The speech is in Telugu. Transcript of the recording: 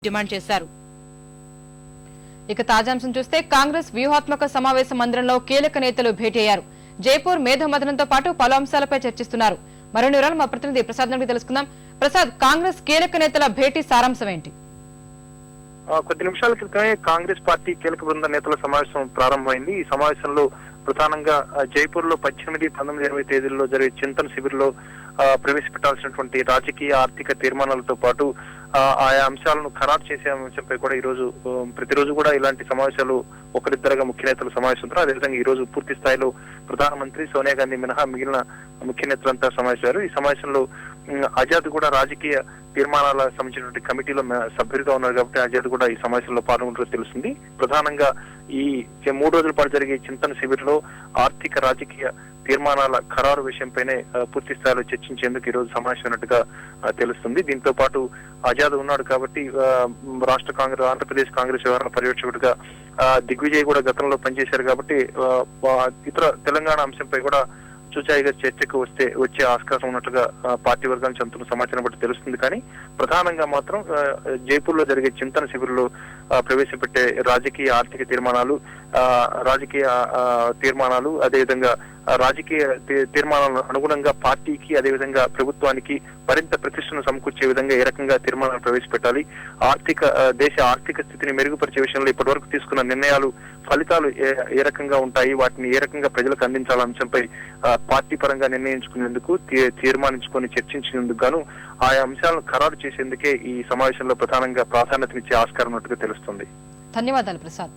డిమాండ్ చేశారు. ఇక తాజాంశం చూస్తే కాంగ్రెస్ వ్యూహాత్మక సమావేశ మందిరంలో కీలక నేతలు భేటీ అయ్యారు. జైపూర్ మేధోమథనంతో పాటు పలు అంశాలపై చర్చిస్తున్నారు. మరిన్ని వివరాలు మా ప్రతినిధి ప్రసాద్ నుండి తెలుసుకుందాం. ప్రసాద్, కాంగ్రెస్ కీలక నేతల భేటీ సారాంశం ఏంటి? కొద్ది నిమిషాల క్రితమే కాంగ్రెస్ పార్టీ కీలక బృంద నేతల సమావేశం ప్రారంభమైంది. ఈ సమావేశంలో ప్రధానంగా జైపూర్ లో 18, 19, 20 తేదీల్లో జరిగే చింతన్ శిబిర్లో ప్రవేశపెట్టాల్సినటువంటి రాజకీయ ఆర్థిక తీర్మానాలతో పాటు ఆయా అంశాలను ఖరారు చేసే అంశంపై కూడా ఈ రోజు ప్రతిరోజు కూడా ఇలాంటి సమావేశాలు ఒకరిద్దరుగా ముఖ్య నేతలు సమావేశం. అదేవిధంగా ఈ రోజు పూర్తి స్థాయిలో ప్రధానమంత్రి సోనియా గాంధీ మినహా మిగిలిన ముఖ్య నేతలంతా సమావేశారు. ఈ సమావేశంలో ఆజాద్ కూడా రాజకీయ తీర్మానాల సంబంధించినటువంటి కమిటీలో సభ్యుడిగా ఉన్నారు కాబట్టి ఆజాద్ కూడా ఈ సమావేశంలో పాల్గొంటున్నట్టు తెలుస్తుంది. ప్రధానంగా ఈ 3 రోజుల పాటు జరిగే చింతన్ శిబిర్లో ఆర్థిక రాజకీయ తీర్మానాల ఖరారు విషయంపైనే పూర్తి స్థాయిలో చర్చించేందుకు ఈ రోజు సమావేశం ఉన్నట్టుగా తెలుస్తుంది. దీంతో పాటు ఆజాద్ ఉన్నాడు కాబట్టి ఆంధ్రప్రదేశ్ కాంగ్రెస్ వ్యవహారాల పర్యవేక్షకుడిగా దిగ్విజయ్ కూడా గతంలో పనిచేశారు కాబట్టి ఇతర తెలంగాణ అంశంపై కూడా చూచాయిగా చర్చకు వచ్చే ఆస్కారం ఉన్నట్టుగా పార్టీ వర్గాల నుంచి అందుతున్న సమాచారం బట్టి తెలుస్తుంది. కానీ ప్రధానంగా మాత్రం జైపూర్ లో జరిగే చింతన శిబిర్లో ప్రవేశపెట్టే రాజకీయ ఆర్థిక తీర్మానాలు అదేవిధంగా రాజకీయ తీర్మానాలకు అనుగుణంగా పార్టీకి అదేవిధంగా ప్రభుత్వానికి మరింత ప్రతిష్టను సమకూర్చే విధంగా ఏ రకంగా తీర్మానాలు ప్రవేశపెట్టాలి, దేశ ఆర్థిక స్థితిని మెరుగుపరిచే విషయంలో ఇప్పటివరకు తీసుకున్న నిర్ణయాలు ఫలితాలు ఏ రకంగా ఉంటాయి, వాటిని ఏ రకంగా ప్రజలకు అందించాలనే అంశంపై పార్టీ పరంగా నిర్ణయించుకునేందుకు తీర్మానించుకొని చర్చించేందుకు గాను ఆయా అంశాలను ఖరారు చేసేందుకే ఈ సమావేశంలో ప్రధానంగా ప్రాధాన్యతనిచ్చే ఆస్కారం ఉన్నట్టుగా తెలుస్తుంది. ధన్యవాదాలు ప్రసాద్.